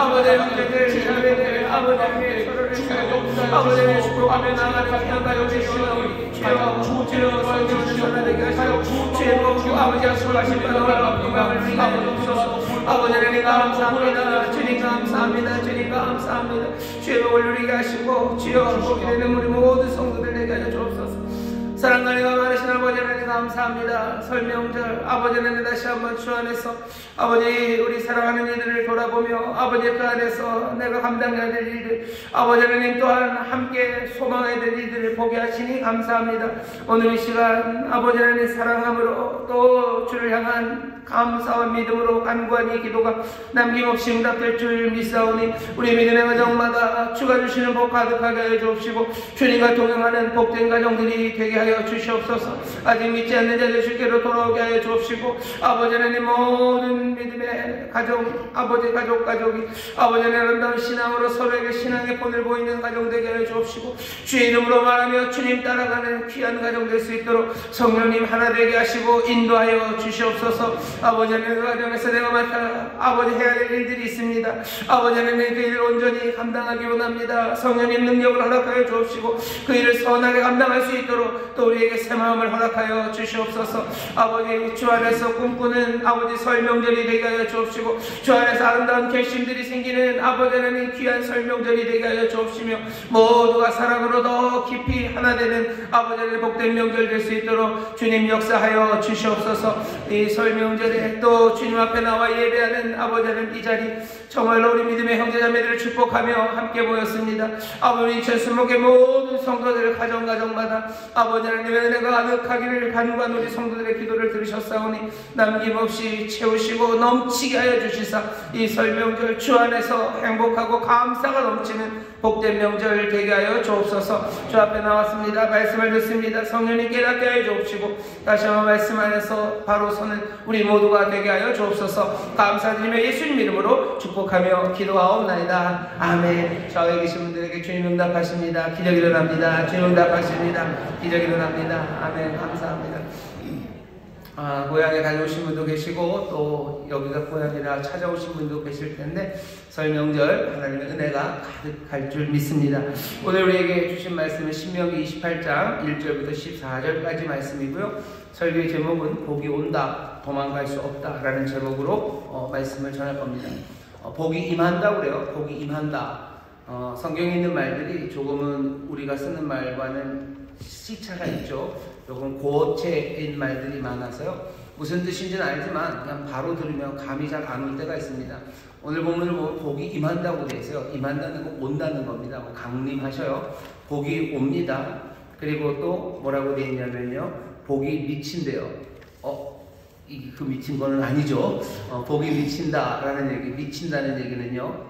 아버지의 형제들, 자매들, 아버지의 서로를 사랑하고 아버지의 축복하며 나아가는 하나가 되시오니 주여 주여 성령을 되게 하시고 주여 아버지 약속하신 바로 영광을 주옵소서. 아버지 하나님 감사합니다. 주님 감사합니다. 주님 감사합니다. 주의 복을 누리게 하시고 주여 복이 되는 우리 모든 성도들 되게 하여 주옵소서. 사랑과 은혜가 많으신 아버지 하나님 감사합니다. 설명절 아버지 하나님 다시 한번 주 안에서 아버지 우리 사랑하는 이들을 돌아보며 아버지 그 안에서 내가 감당해야 될 일들 아버지 하나님 또한 함께 소망해야 될 일들을 보게 하시니 감사합니다. 오늘 이 시간 아버지 하나님 사랑함으로 또 주를 향한 감사와 믿음으로 간구한 이 기도가 남김없이 응답될 줄 믿사오니 우리 믿음의 가정마다 주가 주시는 복 가득하게 하여 주옵시고 주님과 동행하는 복된 가정들이 되게 하여 주시옵소서. 아직 믿지 않는 자들 주께로 돌아오게 하여 주옵시고 아버지 하나님 모든 믿음의 가정 아버지 가족이 아버지 하나님 아름다운 신앙으로 서로에게 신앙의 본을 보이는 가정 되게 하여 주옵시고 주의 이름으로 말하며 주님 따라가는 귀한 가정 될 수 있도록 성령님 하나 되게 하시고 인도하여 주시옵소서. 아버지 하나님 그 가정에서 내가 맡아 아버지 해야 될 일들이 있습니다. 아버지 하나님 그 일을 온전히 감당하기 원합니다. 성령님 능력을 허락하여 주옵시고 그 일을 선하게 감당할 수 있도록 또 우리에게 새 마음을 허락하여 주시옵소서. 아버지 주 안에서 꿈꾸는 아버지 설명절이 되게 하여 주옵시고 주 안에서 아름다운 결심들이 생기는 아버지 하나님 귀한 설명절이 되게 하여 주옵시며 모두가 사랑으로 더 깊이 하나 되는 아버지 하나님 복된 명절 될 수 있도록 주님 역사하여 주시옵소서. 이 설명절에 또 주님 앞에 나와 예배하는 아버지 하나님 이 자리 정말로 우리 믿음의 형제자매들을 축복하며 함께 모였습니다. 아버지 전수목의 모든 성도들의 가정마다 아버지 하나님의 은혜가 가득하기를 간구한 우리 성도들의 기도를 들으셨사오니 남김없이 채우시고 넘치게 하여 주시사 이 설명절 주 안에서 행복하고 감사가 넘치는 복된 명절 되게 하여 주옵소서. 주 앞에 나왔습니다. 말씀을 듣습니다. 성령님 깨닫게 하여 주옵시고 다시 한번 말씀 안에서 바로 서는 우리 모두가 되게 하여 주옵소서. 감사드리며 예수님 이름으로 축복하며 기도하옵나이다. 아멘. 좌우에 계신 분들에게 주님 응답하십니다. 기적이 일어납니다. 주님 응답하십니다. 기적이 일어납니다. 아멘. 감사합니다. 고향에 다녀오신 분도 계시고 또 여기가 고향이라 찾아오신 분도 계실 텐데 설명절 하나님의 은혜가 가득할 줄 믿습니다. 오늘 우리에게 주신 말씀은 신명기 28장 1절부터 14절까지 말씀이고요. 설교의 제목은 복이 온다 도망갈 수 없다 라는 제목으로 말씀을 전할 겁니다. 복이 임한다 그래요. 복이 임한다. 성경에 있는 말들이 조금은 우리가 쓰는 말과는 시차가 있죠. 조금 고체인 말들이 많아서요. 무슨 뜻인지는 알지만 그냥 바로 들으면 감이 잘 안 올 때가 있습니다. 오늘 본문을 보면 복이 임한다고 되어 있어요. 임한다는 거 온다는 겁니다. 강림하셔요. 복이 옵니다. 그리고 또 뭐라고 되어 있냐면요. 복이 미친대요. 그 미친 거는 아니죠. 복이 미친다라는 얘기, 미친다는 얘기는요.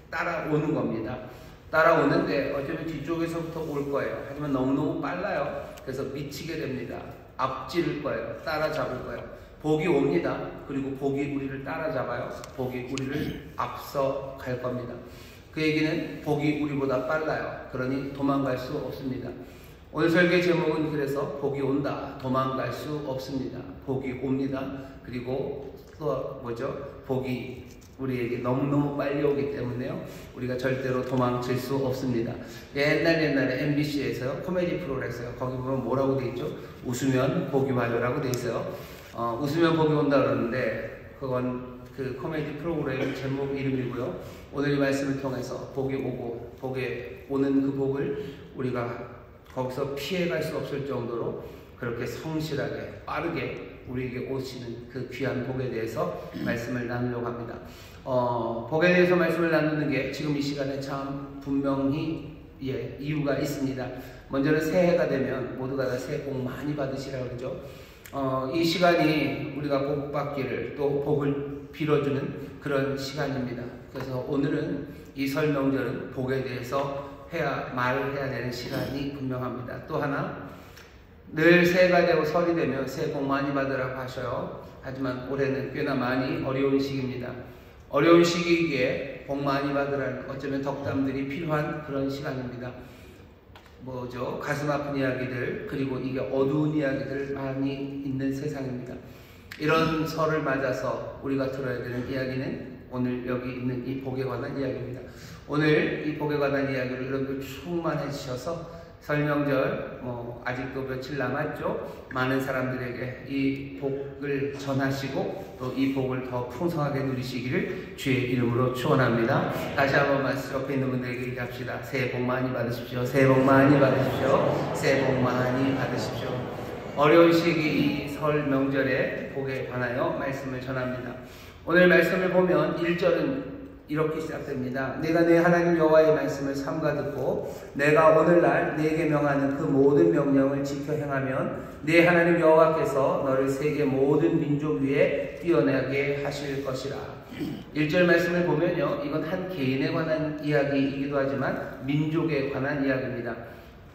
따라오는 겁니다. 따라오는데 어쩌면 뒤쪽에서부터 올 거예요. 하지만 너무너무 빨라요. 그래서 미치게 됩니다. 앞지를 거예요. 따라잡을 거예요. 복이 옵니다. 그리고 복이 우리를 따라잡아요. 복이 우리를 앞서 갈 겁니다. 그 얘기는 복이 우리보다 빨라요. 그러니 도망갈 수 없습니다. 오늘 설교의 제목은 그래서 복이 온다. 도망갈 수 없습니다. 복이 옵니다. 그리고 또 뭐죠? 복이 우리에게 너무너무 빨리 오기 때문에요. 우리가 절대로 도망칠 수 없습니다. 옛날에 MBC에서요. 코미디 프로그램에서요. 거기 보면 뭐라고 돼 있죠? 웃으면 복이 와요라고 돼 있어요. 웃으면 복이 온다 그러는데 그건 그 코미디 프로그램 제목 이름이고요. 오늘 이 말씀을 통해서 복이 오고 복에 오는 그 복을 우리가 거기서 피해갈 수 없을 정도로 그렇게 성실하게 빠르게 우리에게 오시는 그 귀한 복에 대해서 말씀을 나누려고 합니다. 복에 대해서 말씀을 나누는 게 지금 이 시간에 참 분명히 이유가 있습니다. 먼저는 새해가 되면 모두가 다 새해 복 많이 받으시라고 그러죠. 이 시간이 우리가 복 받기를 또 복을 빌어주는 그런 시간입니다. 그래서 오늘은 이 설 명절은 복에 대해서 말을 해야 되는 시간이 분명합니다. 또 하나 늘 새해가 되고 설이 되면 새해 복 많이 받으라고 하셔요. 하지만 올해는 꽤나 많이 어려운 시기입니다. 어려운 시기에 복 많이 받으라는 어쩌면 덕담들이 필요한 그런 시간입니다. 뭐죠? 가슴 아픈 이야기들 그리고 이게 어두운 이야기들 많이 있는 세상입니다. 이런 설을 맞아서 우리가 들어야 되는 이야기는 오늘 여기 있는 이 복에 관한 이야기입니다. 오늘 이 복에 관한 이야기를 여러분들 충만해지셔서 설명절 아직도 며칠 남았죠. 많은 사람들에게 이 복을 전하시고 또 이 복을 더 풍성하게 누리시기를 주의 이름으로 축원합니다. 다시 한번 말씀 옆에 있는 분들에게 얘기합시다. 새해 복 많이 받으십시오. 새해 복 많이 받으십시오. 새해 복 많이 받으십시오. 어려운 시기 이 설 명절에 복에 관하여 말씀을 전합니다. 오늘 말씀을 보면 1절은 이렇게 시작됩니다. 내가 내 하나님 여호와의 말씀을 삼가 듣고 내가 오늘날 내게 명하는 그 모든 명령을 지켜 행하면 내 하나님 여호와께서 너를 세계 모든 민족 위에 뛰어나게 하실 것이라. 1절 말씀을 보면요, 이건 한 개인에 관한 이야기이기도 하지만 민족에 관한 이야기입니다.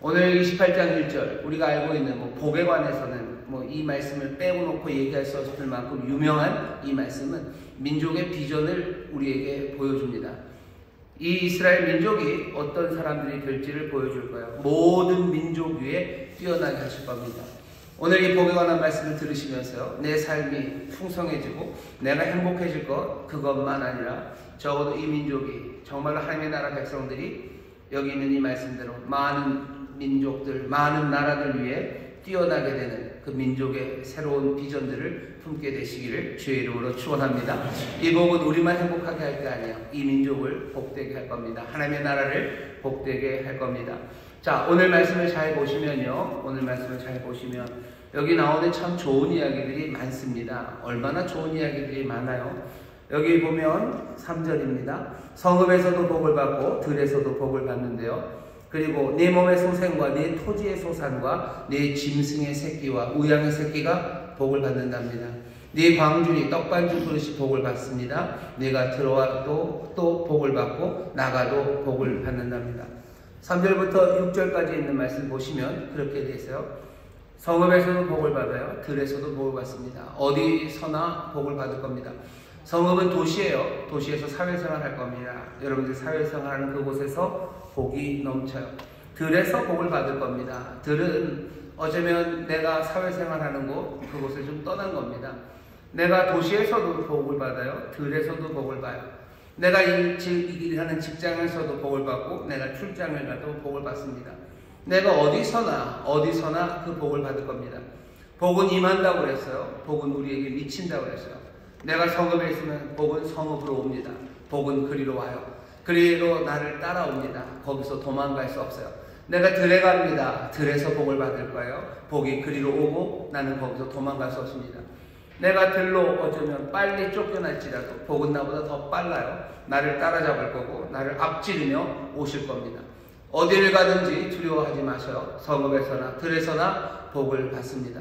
오늘 28장 1절 우리가 알고 있는 복에 관해서는 이 말씀을 빼고 놓고 얘기할 수 없을 만큼 유명한 이 말씀은 민족의 비전을 우리에게 보여줍니다. 이 이스라엘 민족이 어떤 사람들이 될지를 보여줄 거예요. 모든 민족 위에 뛰어나게 하실 겁니다. 오늘 이 복에 관한 말씀을 들으시면서요, 내 삶이 풍성해지고 내가 행복해질 것, 그것만 아니라 적어도 이 민족이 정말로 하나님의 나라 백성들이 여기 있는 이 말씀대로 많은 민족들, 많은 나라들 위해 뛰어나게 되는 그 민족의 새로운 비전들을 품게 되시기를 주의 이름으로 축원합니다. 이 복은 우리만 행복하게 할 게 아니에요. 이 민족을 복되게 할 겁니다. 하나님의 나라를 복되게 할 겁니다. 자, 오늘 말씀을 잘 보시면요, 오늘 말씀을 잘 보시면 여기 나오는 참 좋은 이야기들이 많습니다. 얼마나 좋은 이야기들이 많아요. 여기 보면 3절입니다. 성읍에서도 복을 받고 들에서도 복을 받는데요. 그리고 네 몸의 소생과 네 토지의 소산과 네 짐승의 새끼와 우양의 새끼가 복을 받는답니다. 네 광줄이 떡반죽 그릇이 복을 받습니다. 네가 들어와도 또 복을 받고 나가도 복을 받는답니다. 3절부터 6절까지 있는 말씀 보시면 그렇게 되어 있어요. 성읍에서도 복을 받아요. 들에서도 복을 받습니다. 어디서나 복을 받을 겁니다. 성읍은 도시예요. 도시에서 사회생활 할 겁니다. 여러분들 사회생활하는 그곳에서 복이 넘쳐요. 들에서 복을 받을 겁니다. 들은 어쩌면 내가 사회생활하는 곳, 그곳을 좀 떠난 겁니다. 내가 도시에서도 복을 받아요. 들에서도 복을 봐요. 내가 일하는 직장에서도 복을 받고 내가 출장을 가도 복을 받습니다. 내가 어디서나 그 복을 받을 겁니다. 복은 임한다고 그랬어요. 복은 우리에게 미친다고 그랬어요. 내가 성읍에 있으면 복은 성읍으로 옵니다. 복은 그리로 와요. 그리로 나를 따라옵니다. 거기서 도망갈 수 없어요. 내가 들에 갑니다. 들에서 복을 받을 거예요. 복이 그리로 오고 나는 거기서 도망갈 수 없습니다. 내가 들로 어쩌면 빨리 쫓겨날지라도 복은 나보다 더 빨라요. 나를 따라잡을 거고 나를 앞지르며 오실 겁니다. 어디를 가든지 두려워하지 마셔요. 성읍에서나 들에서나 복을 받습니다.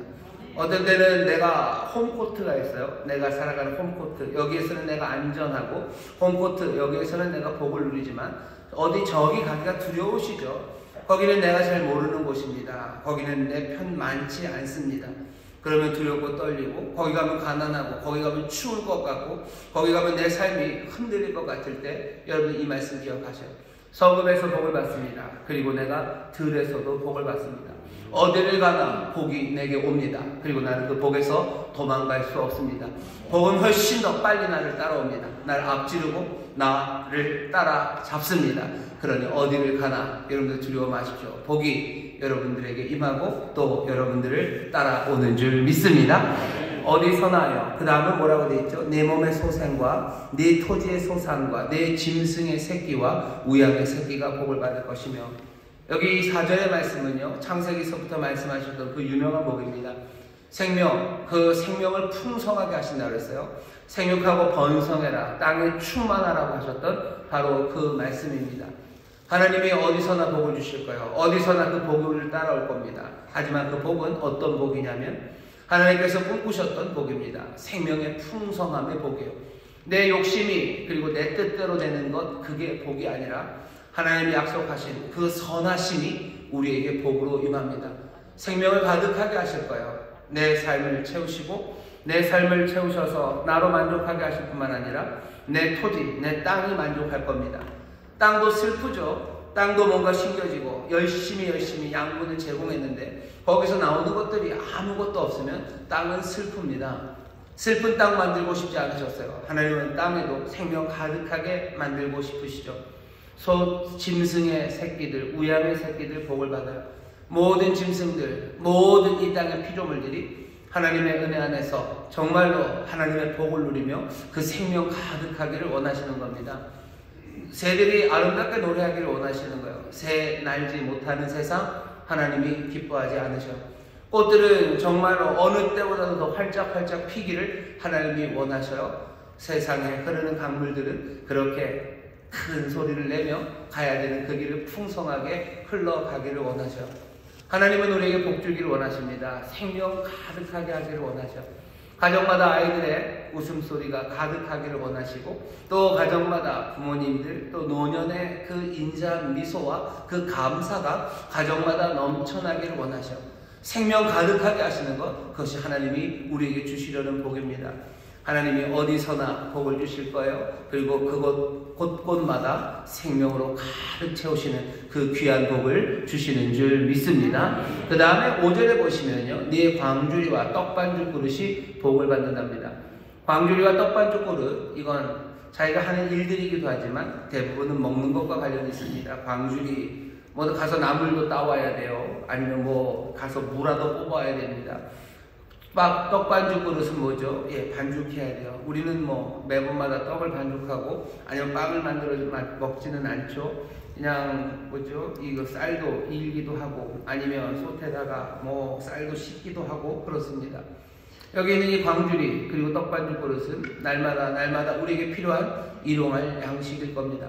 어떤 때는 내가 홈코트가 있어요. 내가 살아가는 홈코트. 여기에서는 내가 안전하고, 홈코트 여기에서는 내가 복을 누리지만 저기 가기가 두려우시죠. 거기는 내가 잘 모르는 곳입니다. 거기는 내 편 많지 않습니다. 그러면 두렵고 떨리고, 거기 가면 가난하고, 거기 가면 추울 것 같고, 거기 가면 내 삶이 흔들릴 것 같을 때 여러분 이 말씀 기억하셔요. 성읍에서 복을 받습니다. 그리고 내가 들에서도 복을 받습니다. 어디를 가나 복이 내게 옵니다. 그리고 나는 그 복에서 도망갈 수 없습니다. 복은 훨씬 더 빨리 나를 따라옵니다. 나를 앞지르고 나를 따라잡습니다. 그러니 어디를 가나 여러분들 두려워 마십시오. 복이 여러분들에게 임하고 또 여러분들을 따라오는 줄 믿습니다. 어디서나요. 그 다음은 뭐라고 되어 있죠? 내 몸의 소생과 내 토지의 소산과 내 짐승의 새끼와 우양의 새끼가 복을 받을 것이며, 여기 4절의 말씀은요, 창세기서부터 말씀하셨던 그 유명한 복입니다. 생명, 그 생명을 풍성하게 하신다고 그랬어요. 생육하고 번성해라, 땅에 충만하라고 하셨던 바로 그 말씀입니다. 하나님이 어디서나 복을 주실 거예요. 어디서나 그 복을 따라올 겁니다. 하지만 그 복은 어떤 복이냐면 하나님께서 꿈꾸셨던 복입니다. 생명의 풍성함의 복이에요. 내 욕심이 그리고 내 뜻대로 되는 것, 그게 복이 아니라 하나님이 약속하신 그 선하심이 우리에게 복으로 임합니다. 생명을 가득하게 하실 거예요. 내 삶을 채우시고, 내 삶을 채우셔서 나로 만족하게 하실 뿐만 아니라 내 토지, 내 땅이 만족할 겁니다. 땅도 슬프죠. 땅도 뭔가 심겨지고 열심히 양분을 제공했는데 거기서 나오는 것들이 아무것도 없으면 땅은 슬픕니다. 슬픈 땅 만들고 싶지 않으셨어요. 하나님은 땅에도 생명 가득하게 만들고 싶으시죠. 짐승의 새끼들, 우양의 새끼들 복을 받아요. 모든 짐승들, 모든 이 땅의 피조물들이 하나님의 은혜 안에서 정말로 하나님의 복을 누리며 그 생명 가득하기를 원하시는 겁니다. 새들이 아름답게 노래하기를 원하시는 거예요. 새 날지 못하는 세상 하나님이 기뻐하지 않으셔. 꽃들은 정말로 어느 때보다도 더 활짝활짝 피기를 하나님이 원하셔요. 세상에 흐르는 강물들은 그렇게 큰 소리를 내며 가야 되는 그 길을 풍성하게 흘러가기를 원하셔. 하나님은 우리에게 복 주기를 원하십니다. 생명 가득하게 하기를 원하셔. 가정마다 아이들의 웃음소리가 가득하기를 원하시고, 또 가정마다 부모님들, 또 노년의 그 인자한 미소와 그 감사가 가정마다 넘쳐나기를 원하셔. 생명 가득하게 하시는 것, 그것이 하나님이 우리에게 주시려는 복입니다. 하나님이 어디서나 복을 주실 거예요. 그리고 그곳 곳곳마다 생명으로 가득 채우시는 그 귀한 복을 주시는 줄 믿습니다. 그 다음에 5절에 보시면요, 네 광주리와 떡반죽 그릇이 복을 받는답니다. 광주리와 떡반죽 그릇, 이건 자기가 하는 일들이기도 하지만 대부분은 먹는 것과 관련이 있습니다. 광주리, 뭐 가서 나물도 따와야 돼요. 아니면 뭐 가서 무라도 뽑아야 됩니다. 떡반죽 그릇은 뭐죠? 예, 반죽해야 돼요. 우리는 뭐 매번마다 떡을 반죽하고 아니면 빵을 만들어 먹지는 않죠. 그냥 뭐죠? 이거 쌀도 일기도 하고 아니면 솥에다가 뭐 쌀도 씻기도 하고 그렇습니다. 여기 있는 이 광주리 그리고 떡반죽 그릇은 날마다 우리에게 필요한 일용할 양식일 겁니다.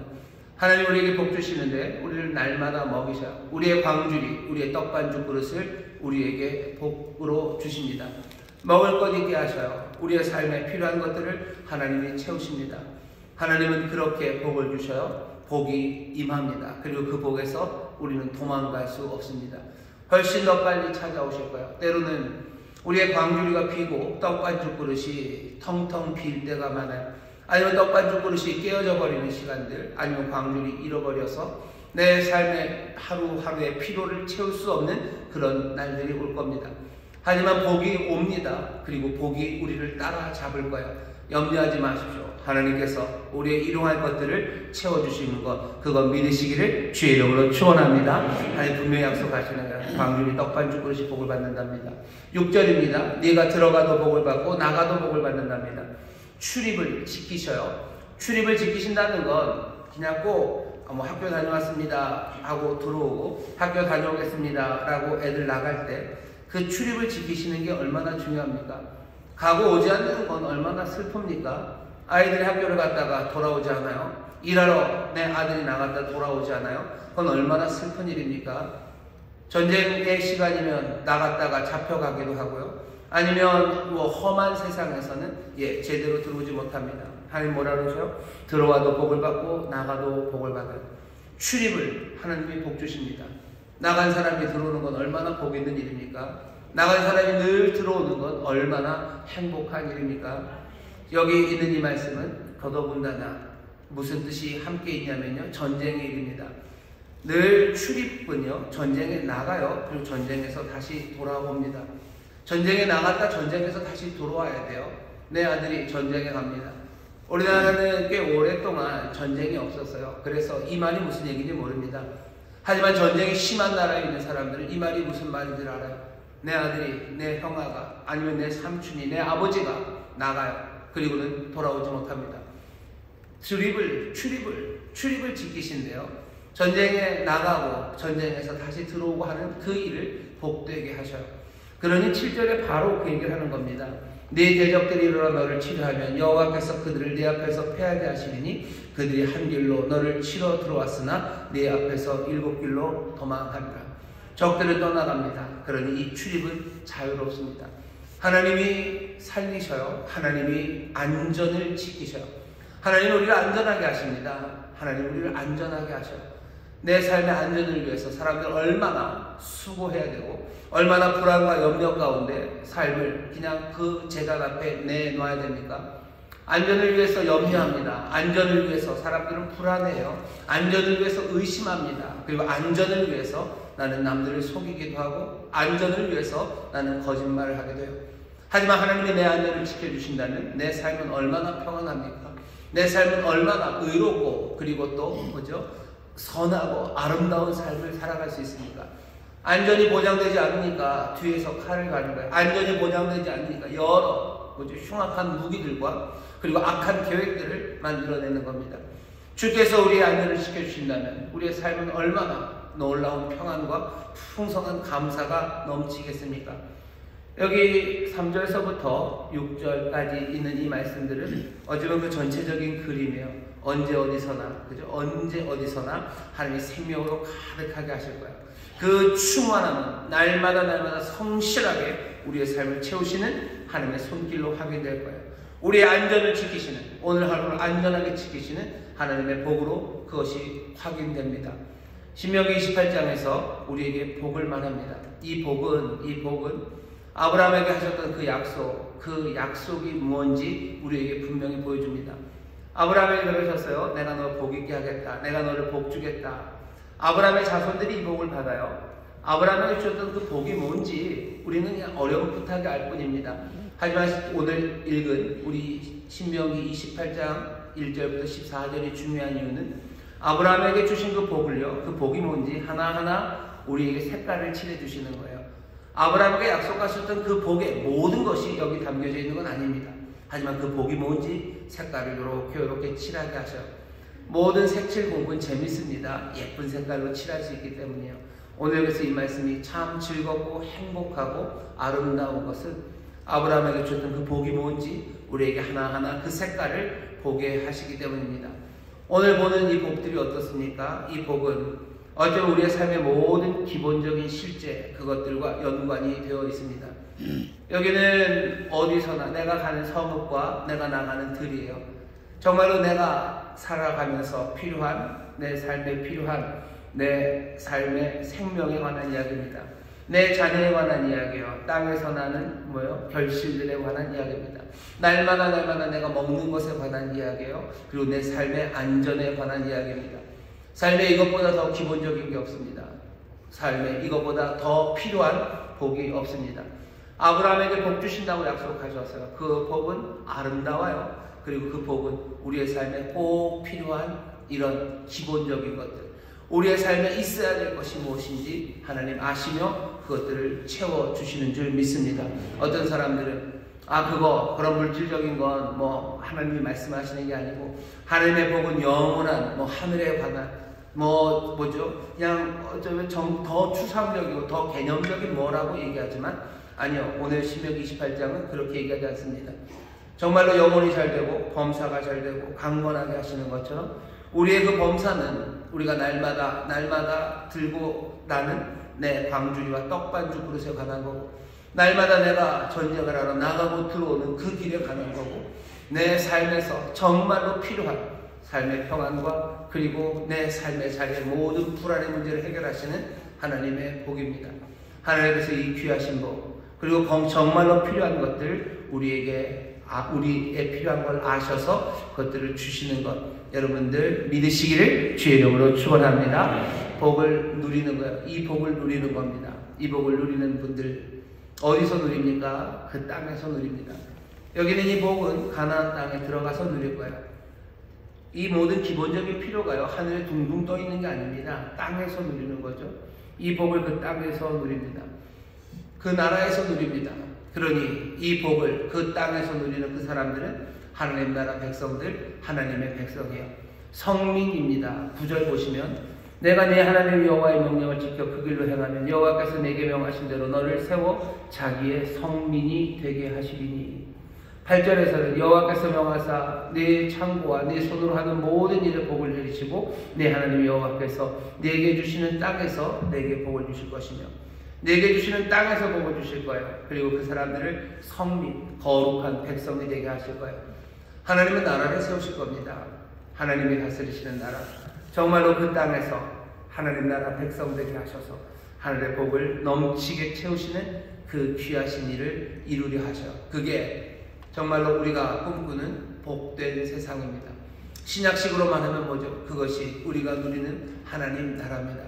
하나님 우리에게 복 주시는데 우리를 날마다 먹이셔. 우리의 광주리, 우리의 떡반죽 그릇을 우리에게 복으로 주십니다. 먹을 것 있게 하셔요. 우리의 삶에 필요한 것들을 하나님이 채우십니다. 하나님은 그렇게 복을 주셔요. 복이 임합니다. 그리고 그 복에서 우리는 도망갈 수 없습니다. 훨씬 더 빨리 찾아오실 거예요. 때로는 우리의 광주리가 비고 떡반죽 그릇이 텅텅 빌 때가 많아요. 아니면 떡반죽 그릇이 깨어져 버리는 시간들, 아니면 광주리 잃어버려서 내 삶의 하루하루의 피로를 채울 수 없는 그런 날들이 올 겁니다. 하지만 복이 옵니다. 그리고 복이 우리를 따라잡을 거예요. 염려하지 마십시오. 하나님께서 우리의 일용할 것들을 채워주시는 것, 그건 믿으시기를 주의 이름으로 축원합니다. 하나님 분명히 약속하시는 거예요. 광주리 떡반죽 그릇이 복을 받는답니다. 6절입니다. 네가 들어가도 복을 받고 나가도 복을 받는답니다. 출입을 지키셔요. 출입을 지키신다는 건 그냥 꼭 뭐 학교 다녀왔습니다 하고 들어오고 학교 다녀오겠습니다 라고 애들 나갈 때 그 출입을 지키시는 게 얼마나 중요합니까? 가고 오지 않는 건 얼마나 슬픕니까? 아이들이 학교를 갔다가 돌아오지 않아요? 일하러 내 아들이 나갔다 돌아오지 않아요? 그건 얼마나 슬픈 일입니까? 전쟁의 시간이면 나갔다가 잡혀가기도 하고요. 아니면 뭐 험한 세상에서는 제대로 들어오지 못합니다. 하나님 뭐라 그러죠? 들어와도 복을 받고 나가도 복을 받아요. 출입을 하나님이 복 주십니다. 나간 사람이 들어오는 건 얼마나 복 있는 일입니까? 나간 사람이 늘 들어오는 건 얼마나 행복한 일입니까? 여기 있는 이 말씀은 더더군다나 무슨 뜻이 함께 있냐면요, 전쟁의 일입니다. 늘 출입은요, 전쟁에 나가요. 그리고 전쟁에서 다시 돌아옵니다. 전쟁에 나갔다 전쟁에서 다시 돌아와야 돼요. 내 아들이 전쟁에 갑니다. 우리나라는 꽤 오랫동안 전쟁이 없었어요. 그래서 이 말이 무슨 얘기인지 모릅니다. 하지만 전쟁이 심한 나라에 있는 사람들은 이 말이 무슨 말인지 알아요. 내 아들이, 내 형아가, 아니면 내 삼촌이, 내 아버지가 나가요. 그리고는 돌아오지 못합니다. 출입을 지키신대요. 전쟁에 나가고 전쟁에서 다시 들어오고 하는 그 일을 복되게 하셔요. 그러니 7절에 바로 그 얘기를 하는 겁니다. 네 대적들이 일어나 너를 치료하면 여호와께서 그들을 네 앞에서 패하게 하시리니 그들이 한 길로 너를 치러 들어왔으나 네 앞에서 7길로 도망하리라. 적들은 떠나갑니다. 그러니 이 출입은 자유롭습니다. 하나님이 살리셔요. 하나님이 안전을 지키셔요. 하나님은 우리를 안전하게 하십니다. 하나님은 우리를 안전하게 하셔요. 내 삶의 안전을 위해서 사람들 얼마나 수고해야 되고 얼마나 불안과 염려 가운데 삶을 그냥 그 재단 앞에 내놔야 됩니까? 안전을 위해서 염려합니다. 안전을 위해서 사람들은 불안해요. 안전을 위해서 의심합니다. 그리고 안전을 위해서 나는 남들을 속이기도 하고 안전을 위해서 나는 거짓말을 하게 돼요. 하지만 하나님이 내 안전을 지켜주신다면 내 삶은 얼마나 평안합니까? 내 삶은 얼마나 의롭고 그리고 또 뭐죠? 선하고 아름다운 삶을 살아갈 수 있습니까? 안전이 보장되지 않으니까 뒤에서 칼을 가는 거예요. 안전이 보장되지 않으니까 여러 뭐죠? 흉악한 무기들과 그리고 악한 계획들을 만들어내는 겁니다. 주께서 우리의 안전을 지켜주신다면 우리의 삶은 얼마나 놀라운 평안과 풍성한 감사가 넘치겠습니까? 여기 3절서부터 6절까지 있는 이 말씀들은 어쩌면 그 전체적인 그림이에요. 언제 어디서나, 그죠? 언제 어디서나 하나님이 생명으로 가득하게 하실 거예요. 그 충만함은 날마다 성실하게 우리의 삶을 채우시는 하나님의 손길로 확인될 거예요. 우리의 안전을 지키시는, 오늘 하루를 안전하게 지키시는 하나님의 복으로 그것이 확인됩니다. 신명기 28장에서 우리에게 복을 말합니다. 이 복은 아브라함에게 하셨던 그 약속이 뭔지 우리에게 분명히 보여줍니다. 아브라함에게 그러셨어요. 내가 너 복 있게 하겠다. 내가 너를 복 주겠다. 아브라함의 자손들이 이 복을 받아요. 아브라함에게 주셨던 그 복이 뭔지 우리는 그냥 어렴풋하게 알 뿐입니다. 하지만 오늘 읽은 우리 신명기 28장 1절부터 14절이 중요한 이유는 아브라함에게 주신 그 복을요, 그 복이 뭔지 하나하나 우리에게 색깔을 칠해주시는 거예요. 아브라함에게 약속하셨던 그 복의 모든 것이 여기 담겨져 있는 건 아닙니다. 하지만 그 복이 뭔지 색깔을 이렇게 칠하게 하셔요. 모든 색칠 공부는 재밌습니다. 예쁜 색깔로 칠할 수 있기 때문이에요. 오늘 그래서 이 말씀이 참 즐겁고 행복하고 아름다운 것은 아브라함에게 주셨던 그 복이 뭔지 우리에게 하나하나 그 색깔을 보게 하시기 때문입니다. 오늘 보는 이 복들이 어떻습니까? 이 복은 어쩌면 우리의 삶의 모든 기본적인 실제 그것들과 연관이 되어 있습니다. 여기는 어디서나 내가 가는 성읍과 내가 나가는 들이에요. 정말로 내가 살아가면서 필요한 내 삶에 필요한 내 삶의 생명에 관한 이야기입니다. 내 자녀에 관한 이야기예요. 땅에서 나는 결실들에 관한 이야기입니다. 날마다 내가 먹는 것에 관한 이야기예요. 그리고 내 삶의 안전에 관한 이야기입니다. 삶에 이것보다 더 기본적인 게 없습니다. 삶에 이것보다 더 필요한 복이 없습니다. 아브라함에게 복 주신다고 약속하셨어요. 그 복은 아름다워요. 그리고 그 복은 우리의 삶에 꼭 필요한 이런 기본적인 것들, 우리의 삶에 있어야 될 것이 무엇인지 하나님 아시며 그것들을 채워주시는 줄 믿습니다. 어떤 사람들은 그런 물질적인 건 하나님이 말씀하시는 게 아니고 하나님의 복은 영원한 하늘에 관한 그냥 어쩌면 더 추상적이고 더 개념적인 뭐라고 얘기하지만 아니요. 오늘 신명기 28장은 그렇게 얘기하지 않습니다. 정말로 영혼이 잘 되고 범사가 잘 되고 강건하게 하시는 것처럼 우리의 그 범사는 우리가 날마다 들고 나는 내 광주리와 떡반죽 그릇에 관한 거고 날마다 내가 전쟁을 하러 나가고 들어오는 그 길에 관한 거고 내 삶에서 정말로 필요한 삶의 평안과 그리고 내 삶의 자리의 모든 불안의 문제를 해결하시는 하나님의 복입니다. 하나님께서 이 귀하신 복 그리고 정말로 필요한 것들 우리의 필요한 걸 아셔서 그것들을 주시는 것 여러분들 믿으시기를 주의 이름으로 축원합니다. 복을 누리는 거예요. 이 복을 누리는 겁니다. 이 복을 누리는 분들 어디서 누립니까? 그 땅에서 누립니다. 여기는 이 복은 가나안 땅에 들어가서 누릴 거예요. 이 모든 기본적인 필요가요 하늘에 둥둥 떠 있는 게 아닙니다. 땅에서 누리는 거죠. 이 복을 그 땅에서 누립니다. 그 나라에서 누립니다. 그러니 이 복을 그 땅에서 누리는 그 사람들은 하나님 나라 백성들, 하나님의 백성이에요. 성민입니다. 9절 보시면 내가 네 하나님 여호와의 명령을 지켜 그 길로 행하면 여호와께서 내게 명하신 대로 너를 세워 자기의 성민이 되게 하시리니 8절에서는 여호와께서 명하사 네 창고와 네 손으로 하는 모든 일에 복을 내리시고 네 하나님 여호와께서 네게 주시는 땅에서 내게 복을 주실 것이며 내게 주시는 땅에서 복을 주실 거예요. 그리고 그 사람들을 성민, 거룩한 백성이 되게 하실 거예요. 하나님은 나라를 세우실 겁니다. 하나님이 다스리시는 나라. 정말로 그 땅에서 하나님 나라 백성 되게 하셔서 하늘의 복을 넘치게 채우시는 그 귀하신 일을 이루려 하셔요. 그게 정말로 우리가 꿈꾸는 복된 세상입니다. 신약식으로 말하면 뭐죠? 그것이 우리가 누리는 하나님 나라입니다.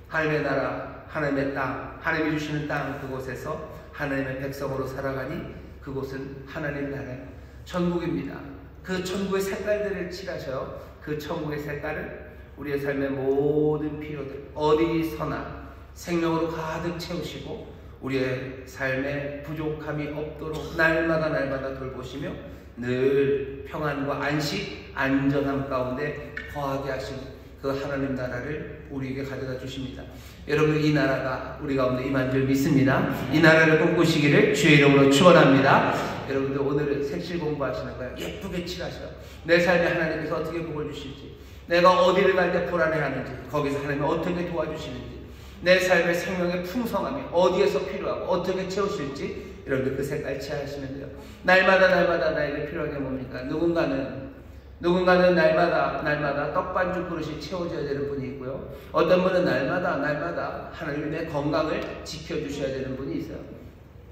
하나님의 나라, 하나님의 땅, 하나님이 주시는 땅 그곳에서 하나님의 백성으로 살아가니 그곳은 하나님 나라예요. 천국입니다. 그 천국의 색깔들을 칠하셔요. 그 천국의 색깔은 우리의 삶의 모든 필요들 어디서나 생명으로 가득 채우시고 우리의 삶에 부족함이 없도록 날마다 돌보시며 늘 평안과 안식, 안전함 가운데 거하게 하신 그 하나님 나라를 우리에게 가져다 주십니다. 여러분, 이 나라가 우리 가운데 임한 줄 믿습니다. 이 나라를 꿈꾸시기를 주의 이름으로 축원합니다. 여러분들 오늘은 색칠 공부하시는 거예요. 예쁘게 칠하셔요. 내 삶에 하나님께서 어떻게 복을 주실지, 내가 어디를 갈 때 불안해하는지, 거기서 하나님이 어떻게 도와주시는지, 내 삶의 생명의 풍성함이 어디에서 필요하고 어떻게 채우실지 여러분들 그 색깔 칠하시면 돼요. 날마다 나에게 필요한 게 뭡니까? 누군가는 날마다 떡반죽 그릇이 채워져야 되는 분이 있고요. 어떤 분은 날마다 하나님의 내 건강을 지켜주셔야 되는 분이 있어요.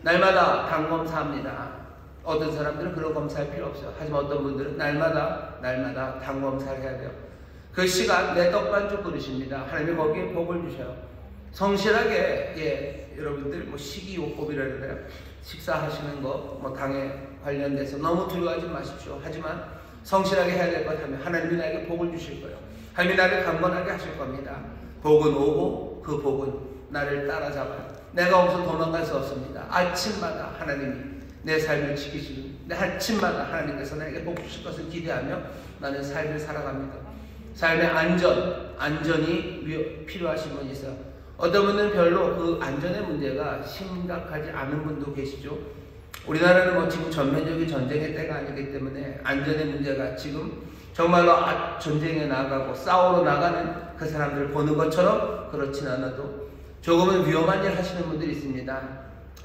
날마다 당 검사합니다. 어떤 사람들은 그런 검사할 필요 없어요. 하지만 어떤 분들은 날마다 당 검사를 해야 돼요. 그 시간 내 떡반죽 그릇입니다. 하나님이 거기에 복을 주셔요. 성실하게 여러분들 식이요법이라 그래요. 식사하시는 거 당에 관련돼서 너무 두려워하지 마십시오. 하지만 성실하게 해야 될 것 하면 하나님이 나에게 복을 주실 거예요. 하나님이 나를 강건하게 하실 겁니다. 복은 오고 그 복은 나를 따라잡아요. 내가 없어 도망갈 수 없습니다. 아침마다 하나님이 내 삶을 지키시고 내 아침마다 하나님께서 나에게 복 주실 것을 기대하며 나는 삶을 살아갑니다. 삶의 안전이 필요하신 분이 있어요. 어떤 분은 별로 그 안전의 문제가 심각하지 않은 분도 계시죠. 우리나라는 지금 전면적인 전쟁의 때가 아니기 때문에 안전의 문제가 지금 정말로 전쟁에 나가고 싸우러 나가는 그 사람들을 보는 것처럼 그렇진 않아도 조금은 위험한 일 하시는 분들이 있습니다.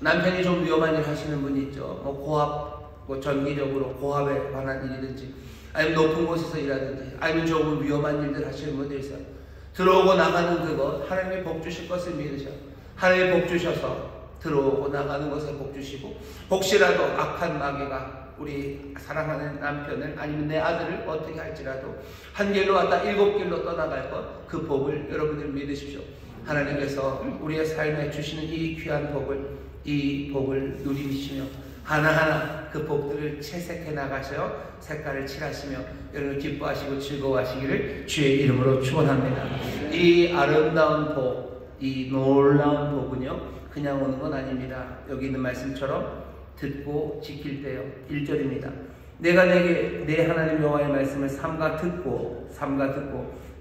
남편이 좀 위험한 일 하시는 분이 있죠. 고압, 전기적으로 고압에 관한 일이든지 아니면 높은 곳에서 일하든지 아니면 조금 위험한 일들 하시는 분들이 있어요. 들어오고 나가는 그것 하나님이 복 주실 것을 믿으셔. 하나님이 복 주셔서 들어오고 나가는 것에 복 주시고 혹시라도 악한 마귀가 우리 사랑하는 남편을 아니면 내 아들을 어떻게 할지라도 한 길로 왔다 7길로 떠나갈 것 그 복을 여러분들 믿으십시오. 하나님께서 우리의 삶에 주시는 이 귀한 이 복을 누리시며 하나하나 그 복들을 채색해 나가셔 색깔을 칠하시며 여러분 기뻐하시고 즐거워하시기를 주의 이름으로 축원합니다. 이 아름다운 복, 이 놀라운 복은요 그냥 오는 건 아닙니다. 여기 있는 말씀처럼 듣고 지킬 때요. 1절입니다. 내가 내게 내 하나님 여호와의 말씀을 삼가 듣고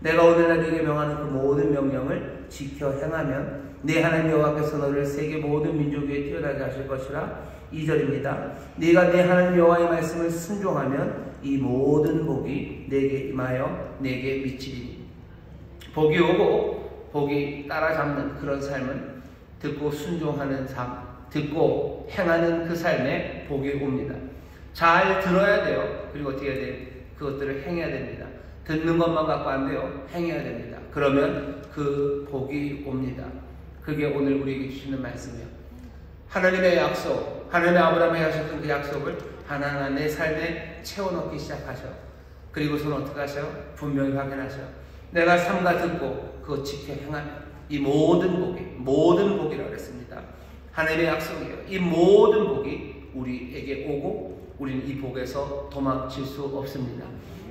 내가 오늘날 네게 명하는 그 모든 명령을 지켜 행하면 내 하나님 여호와께서 너를 세계 모든 민족 위에 뛰어나게 하실 것이라. 2절입니다. 네가 내 하나님 여호와의 말씀을 순종하면 이 모든 복이 내게 임하여 내게 미치리니. 복이 오고 복이 따라잡는 그런 삶은 듣고 순종하는 삶, 듣고 행하는 그 삶에 복이 옵니다. 잘 들어야 돼요. 그리고 어떻게 해야 돼요? 그것들을 행해야 됩니다. 듣는 것만 갖고 안 돼요. 행해야 됩니다. 그러면 그 복이 옵니다. 그게 오늘 우리에게 주시는 말씀이에요. 하나님의 약속, 하나님의 아브라함에게 하셨던 그 약속을 하나하나 내 삶에 채워넣기 시작하셔. 그리고서는 어떻게 하셔? 분명히 확인하셔. 내가 삼가 듣고 그것 지켜 행하면 이 모든 복이라고 그랬습니다. 하나님의 약속이에요. 이 모든 복이 우리에게 오고 우리는 이 복에서 도망칠 수 없습니다.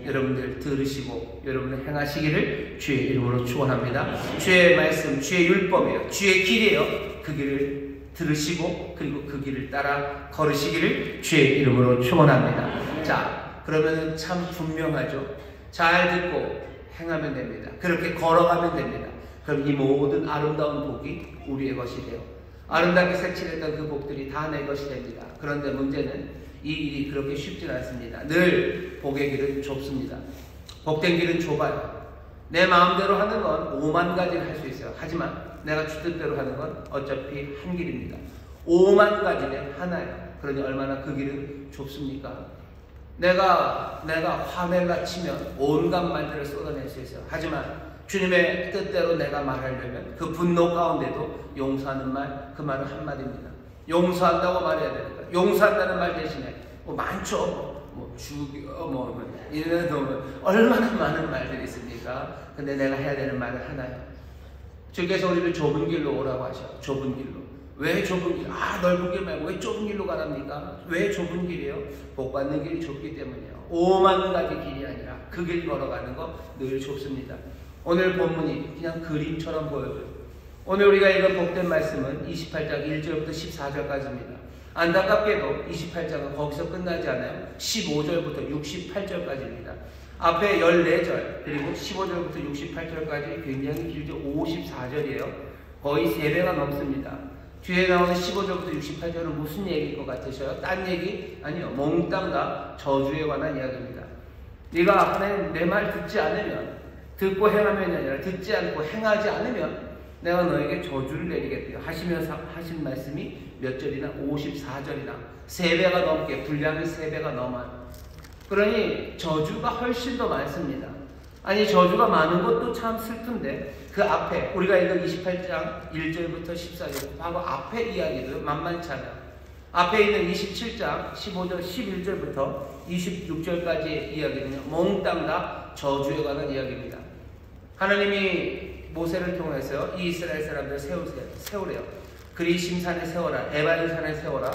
여러분들 들으시고 여러분들 행하시기를 주의 이름으로 축원합니다. 주의 말씀, 주의 율법이에요. 주의 길이에요. 그 길을 들으시고 그리고 그 길을 따라 걸으시기를 주의 이름으로 축원합니다. 자, 그러면 참 분명하죠. 잘 듣고 행하면 됩니다. 그렇게 걸어가면 됩니다. 그럼 이 모든 아름다운 복이 우리의 것이 돼요. 아름답게 색칠했던 그 복들이 다 내 것이 됩니다. 그런데 문제는 이 일이 그렇게 쉽지 않습니다. 늘 복의 길은 좁습니다. 복된 길은 좁아요. 내 마음대로 하는 건 5만 가지를 할 수 있어요. 하지만 내가 주뜻대로 하는 건 어차피 한 길입니다. 5만 가지 내 하나예요. 그러니 얼마나 그 길은 좁습니까? 내가 화내라 치면 온갖 말들을 쏟아낼 수 있어요. 하지만 주님의 뜻대로 내가 말하려면 그 분노 가운데도 용서하는 말, 그 말은 한마디입니다. 용서한다고 말해야 되는 거예요. 용서한다는 말 대신에 많죠. 죽여, 이래도 얼마나 많은 말들이 있습니까? 근데 내가 해야 되는 말은 하나예요. 주께서 우리를 좁은 길로 오라고 하셔. 좁은 길로. 왜 좁은 길? 넓은 길 말고 왜 좁은 길로 가랍니까? 왜 좁은 길이에요? 복 받는 길이 좁기 때문이에요. 5만 가지 길이 아니라 그 길 걸어가는 거 늘 좁습니다. 오늘 본문이 그냥 그림처럼 보여줘요. 오늘 우리가 읽은 복된 말씀은 28장 1절부터 14절까지입니다. 안타깝게도 28장은 거기서 끝나지 않아요. 15절부터 68절까지입니다. 앞에 14절 그리고 15절부터 68절까지 굉장히 길죠. 54절이에요. 거의 3배가 넘습니다. 뒤에 나오는 15절부터 68절은 무슨 얘기일 것 같으셔요? 딴 얘기? 아니요. 몽땅 다 저주에 관한 이야기입니다. 네가 하나님 내 말 듣지 않으면, 듣고 행하면이 아니라 듣지 않고 행하지 않으면 내가 너에게 저주를 내리겠대요. 하시면서 하신 말씀이 몇 절이나? 54절이나 3배가 넘게, 분량이 3배가 넘어요. 그러니 저주가 훨씬 더 많습니다. 아니 저주가 많은 것도 참 슬픈데 그 앞에 우리가 읽은 28장 1절부터 14절 바로 앞에 이야기도 만만찮아요. 앞에 있는 27장 15절 11절부터 26절까지의 이야기는요 몽땅 다 저주에 관한 이야기입니다. 하나님이 모세를 통해서 이 이스라엘 사람들 세우래요. 그리심산에 세워라, 에발산에 세워라.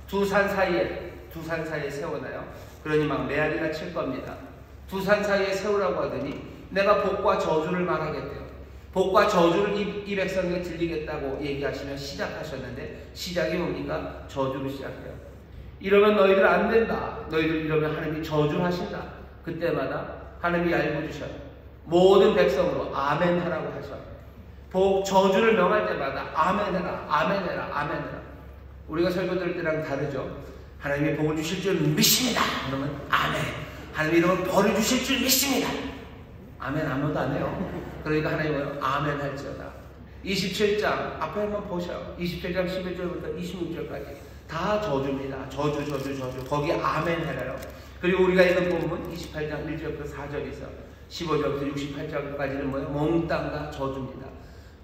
두 산 사이에 세워놔요. 그러니 막 메아리나 칠 겁니다. 두 산 사이에 세우라고 하더니 내가 복과 저주를 말하겠대요. 복과 저주를 이 백성에게 들리겠다고 얘기하시면 시작하셨는데 시작이 뭡니까? 저주로 시작해요. 이러면 너희들 안 된다. 너희들 이러면 하나님이 저주하신다. 그때마다 하나님이 얄궂으셔요. 모든 백성으로 아멘 하라고 하셔요. 저주를 명할 때마다 아멘 해라, 아멘 해라, 아멘 해라. 우리가 설교 들을 때랑 다르죠. 하나님이 복을 주실 줄 믿습니다. 그러면 아멘. 하나님이 이러면 벌을 주실 줄 믿습니다. 아멘 아무도 안 해요. 그러니까 하나님은 아멘 할지어다. 27장 앞에 한번 보셔요. 27장 11절부터 26절까지 다 저주입니다. 저주. 거기 아멘 해라요. 그리고 우리가 읽은 본문 28장 1절부터 4절이 있어. 15절부터 68절까지는 뭐예요? 몽땅 다 저주입니다.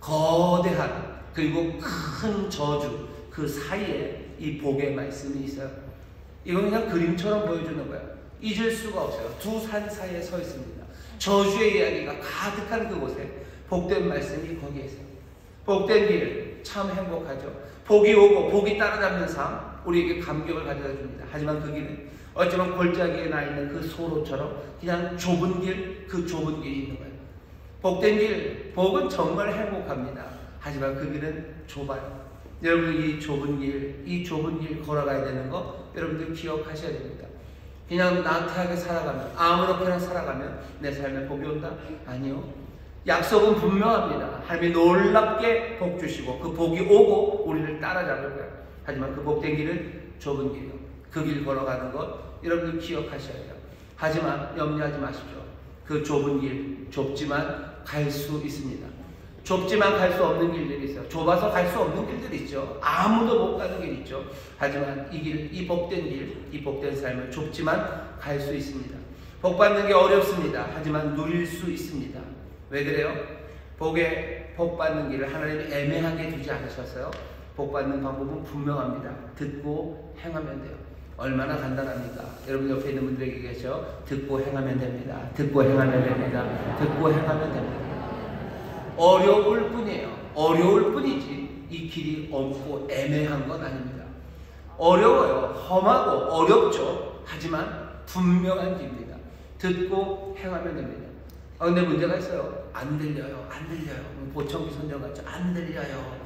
거대한 그리고 큰 저주 그 사이에 이 복의 말씀이 있어요. 이건 그냥 그림처럼 보여주는 거예요. 잊을 수가 없어요. 두 산 사이에 서 있습니다. 저주의 이야기가 가득한 그곳에 복된 말씀이 거기에 있어요. 복된 길 참 행복하죠. 복이 오고 복이 따라잡는 삶 우리에게 감격을 가져다 줍니다. 하지만 그 길은 어쩌면 골짜기에 나 있는 그 소로처럼 그냥 좁은 길, 그 좁은 길이 있는 거예요. 복된 길, 복은 정말 행복합니다. 하지만 그 길은 좁아요. 여러분들 이 좁은 길 걸어가야 되는 거 여러분들 기억하셔야 됩니다. 그냥 나태하게 살아가면, 아무렇게나 살아가면 내 삶에 복이 온다? 아니요. 약속은 분명합니다. 하나님이 놀랍게 복 주시고 그 복이 오고 우리를 따라잡을 거예요. 하지만 그 복된 길은 좁은 길이요. 그 길 걸어가는 것 여러분들 기억하셔야 돼요. 하지만 염려하지 마십시오. 그 좁은 길, 좁지만 갈 수 있습니다. 좁지만 갈 수 없는 길들이 있어요. 좁아서 갈 수 없는 길들이 있죠. 아무도 못 가는 길 있죠. 하지만 이 길, 이 복된 길, 이 복된 삶을 좁지만 갈 수 있습니다. 복 받는 게 어렵습니다. 하지만 누릴 수 있습니다. 왜 그래요? 복 받는 길을 하나님이 애매하게 두지 않으셨어요. 복 받는 방법은 분명합니다. 듣고 행하면 돼요. 얼마나 간단합니까? 여러분 옆에 있는 분들에게 계셔. 듣고 행하면 됩니다. 듣고 행하면 됩니다. 듣고 행하면 됩니다. 어려울 뿐이에요. 어려울 뿐이지 이 길이 없고 애매한 건 아닙니다. 어려워요. 험하고 어렵죠. 하지만 분명한 길입니다. 듣고 행하면 됩니다. 근데 문제가 있어요. 안 들려요. 보청기 선정 같죠. 안 들려요.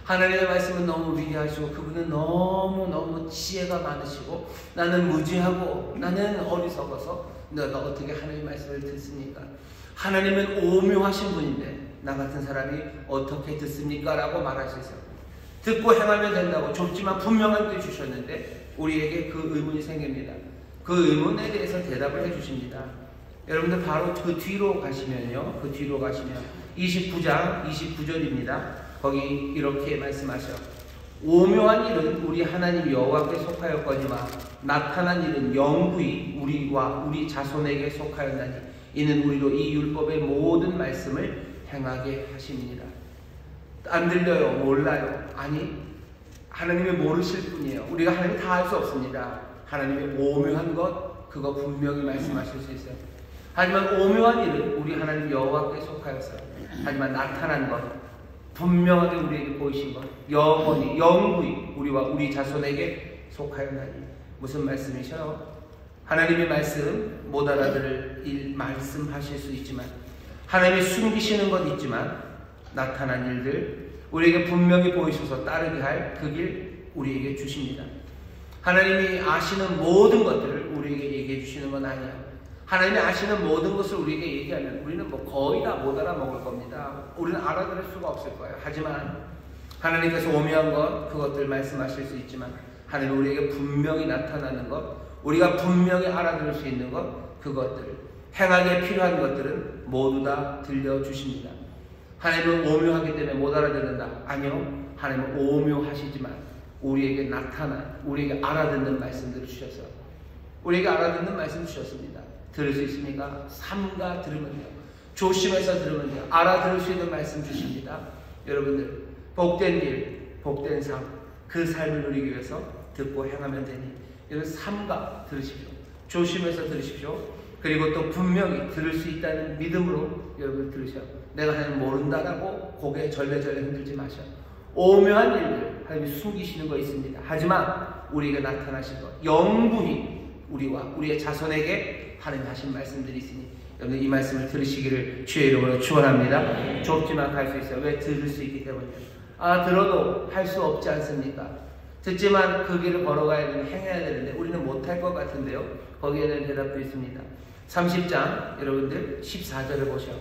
하나님의 말씀은 너무 위대하시고 그분은 너무 지혜가 많으시고 나는 무지하고 나는 어리석어서 내가 어떻게 하나님의 말씀을 듣습니까? 하나님은 오묘하신 분인데 나 같은 사람이 어떻게 듣습니까? 라고 말할 수 있어요. 듣고 행하면 된다고 좁지만 분명한 길 주셨는데 우리에게 그 의문이 생깁니다. 그 의문에 대해서 대답을 해주십니다. 여러분들 바로 그 뒤로 가시면요. 29장 29절입니다. 거기 이렇게 말씀하셔. 오묘한 일은 우리 하나님 여호와께 속하였거니와 나타난 일은 영구히 우리와 우리 자손에게 속하였나니 이는 우리로 이 율법의 모든 말씀을 행하게 하심이니라. 안 들려요? 몰라요? 아니, 하나님이 모르실 뿐이에요. 우리가 하나님 다 알 수 없습니다. 하나님의 오묘한 것 그거 분명히 말씀하실 수 있어요. 하지만 오묘한 일은 우리 하나님 여호와께 속하였어요. 하지만 나타난 것 분명하게 우리에게 보이신 것, 영원히 영구히 우리와 우리 자손에게 속하였나니. 무슨 말씀이셔요? 하나님의 말씀 못 알아들을 일 말씀하실 수 있지만, 하나님이 숨기시는 건 있지만 나타난 일들 우리에게 분명히 보이셔서 따르게 할 그 길 우리에게 주십니다. 하나님이 아시는 모든 것들을 우리에게 얘기해 주시는 건 아니에요. 하나님이 아시는 모든 것을 우리에게 얘기하면 우리는 뭐 거의 다 못 알아먹을 겁니다. 우리는 알아들을 수가 없을 거예요. 하지만 하나님께서 오묘한 것, 그것들 말씀하실 수 있지만, 하나님 우리에게 분명히 나타나는 것, 우리가 분명히 알아들을 수 있는 것, 그것들, 행하기에 필요한 것들은 모두 다 들려주십니다. 하나님은 오묘하기 때문에 못 알아듣는다. 아니요. 하나님은 오묘하시지만 우리에게 나타난, 우리에게 알아듣는 말씀들을 주셔서, 우리에게 알아듣는 말씀 주셨습니다. 들을 수 있습니까? 삼가 들으면 돼요. 조심해서 들으면 돼요. 알아들을 수 있는 말씀 주십니다. 여러분들, 복된 일, 복된 삶, 그 삶을 누리기 위해서 듣고 행하면 되니, 여러분 삼가 들으십시오. 조심해서 들으십시오. 그리고 또 분명히 들을 수 있다는 믿음으로 여러분 들으셔. 내가 하나님 모른다라고 고개 절레절레 흔들지 마셔. 오묘한 일들 하나님이 숨기시는 거 있습니다. 하지만 우리에게 나타나신 것, 영구히 우리와 우리의 자손에게 하나님 하신 말씀들이 있으니, 여러분 이 말씀을 들으시기를 주의 이름으로 축원합니다. 좁지만 갈 수 있어요. 왜? 들을 수 있기 때문이에요. 들어도 할 수 없지 않습니까? 듣지만 그 길을 걸어가야 되는, 행해야 되는데 우리는 못할 것 같은데요. 거기에 대한 대답도 있습니다. 30장 여러분들 14절을 보셔.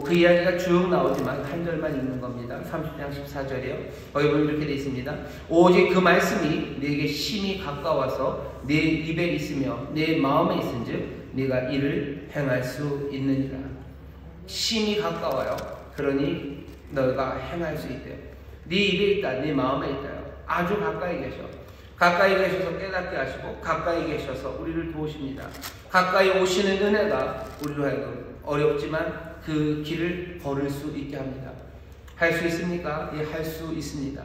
그 이야기가 쭉 나오지만 한 절만 읽는 겁니다. 30장 14절이요. 거기 보면 이렇게 되어 있습니다. 오직 그 말씀이 네게 심히 가까워서 네 입에 있으며 네 마음에 있은즉 네가 이를 행할 수 있느니라. 심히 가까워요. 그러니 너가 행할 수 있대요. 네 입에 있다, 네 마음에 있다요. 아주 가까이 계셔. 가까이 계셔서 깨닫게 하시고 가까이 계셔서 우리를 도우십니다. 가까이 오시는 은혜가 우리로 하여금 어렵지만 그 길을 걸을 수 있게 합니다. 할 수 있습니까? 예, 할 수 있습니다.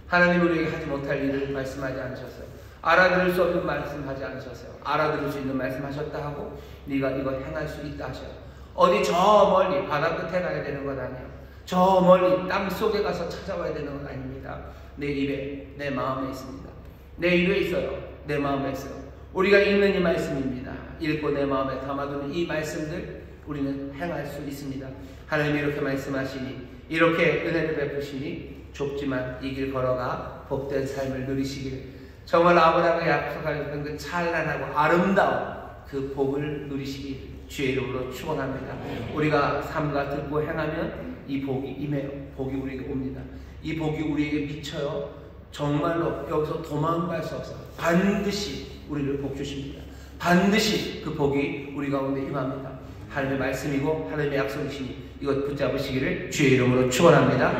하나님 우리에게 하지 못할 일을 말씀하지 않으셨어요. 알아들을 수 없는 말씀하지 않으셨어요. 알아들을 수 있는 말씀하셨다 하고 네가 이거 행할 수 있다 하셔요. 어디 저 멀리 바다 끝에 가야 되는 건 아니에요. 저 멀리 땅 속에 가서 찾아와야 되는 건 아닙니다. 내 입에, 내 마음에 있습니다. 내 입에 있어요. 내 마음에 있어요. 우리가 읽는 이 말씀입니다. 읽고 내 마음에 담아두는 이 말씀들 우리는 행할 수 있습니다. 하나님이 이렇게 말씀하시니, 이렇게 은혜를 베푸시니 좁지만 이 길 걸어가 복된 삶을 누리시기를, 정말 아브라함에게 약속하셨던 그 찬란하고 아름다운 그 복을 누리시기 주의 이름으로 축원합니다. 우리가 삼가 듣고 행하면 이 복이 임해요. 복이 우리에게 옵니다. 이 복이 우리에게 미쳐요. 정말로 여기서 도망갈 수 없어요. 반드시 우리를 복 주십니다. 반드시 그 복이 우리 가운데 임합니다. 하나님의 말씀이고 하나님의 약속이시니 이것 붙잡으시기를 주의 이름으로 축원합니다.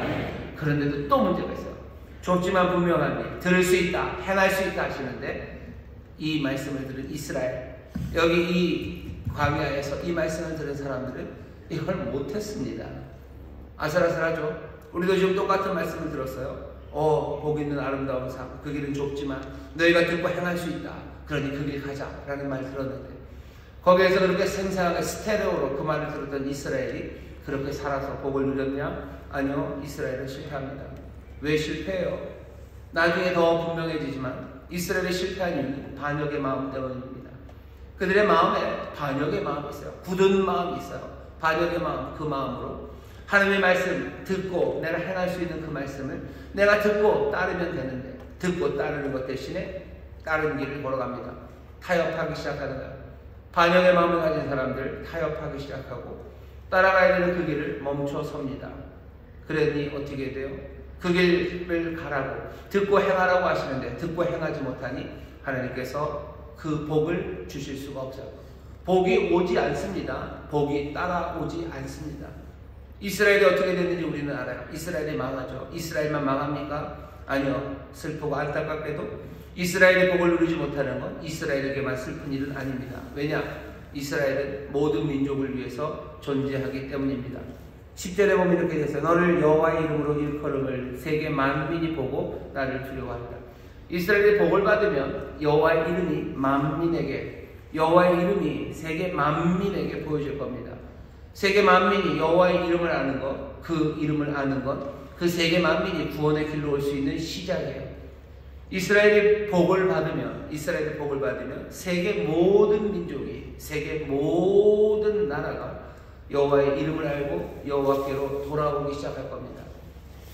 그런데도 또 문제가 있어요. 좁지만 분명한 일, 들을 수 있다, 행할 수 있다 하시는데, 이 말씀을 들은 이스라엘, 여기 이 광야에서 이 말씀을 들은 사람들은 이걸 못했습니다. 아슬아슬하죠. 우리도 지금 똑같은 말씀을 들었어요. 복 있는 아름다운 삶, 그 길은 좁지만 너희가 듣고 행할 수 있다. 그러니 그 길 가자 라는 말 들었는데, 거기에서 그렇게 생생하게 스테레오로 그 말을 들었던 이스라엘이 그렇게 살아서 복을 누렸냐? 아니요. 이스라엘은 실패합니다. 왜 실패해요? 나중에 더 분명해지지만 이스라엘이 실패한 이유는 반역의 마음 때문입니다. 그들의 마음에 반역의 마음이 있어요. 굳은 마음이 있어요. 반역의 마음, 그 마음으로 하나님의 말씀 듣고 내가 행할 수 있는 그 말씀을 내가 듣고 따르면 되는데, 듣고 따르는 것 대신에 다른 길을 걸어갑니다. 타협하기 시작하는 거예요. 반역의 마음을 가진 사람들 타협하기 시작하고 따라가야 되는 그 길을 멈춰 섭니다. 그러니 어떻게 돼요? 그 길을 가라고, 듣고 행하라고 하시는데 듣고 행하지 못하니 하나님께서 그 복을 주실 수가 없어요. 복이 오지 않습니다. 복이 따라오지 않습니다. 이스라엘이 어떻게 됐는지 우리는 알아요. 이스라엘이 망하죠. 이스라엘만 망합니까? 아니요. 슬프고 안타깝게도 이스라엘의 복을 누리지 못하는 건 이스라엘에게만 슬픈 일은 아닙니다. 왜냐? 이스라엘은 모든 민족을 위해서 존재하기 때문입니다. 10절에 보면 이렇게 됐어요. 너를 여호와의 이름으로 일컬음을 세계 만민이 보고 나를 두려워한다. 이스라엘이 복을 받으면 여호와의 이름이 만민에게, 여호와의 이름이 세계 만민에게 보여질 겁니다. 세계 만민이 여호와의 이름을 아는 것, 그 이름을 아는 것, 그 세계 만민이 구원의 길로 올 수 있는 시작이에요. 이스라엘이 복을 받으면 세계 모든 민족이, 세계 모든 나라가 여호와의 이름을 알고 여호와께로 돌아오기 시작할 겁니다.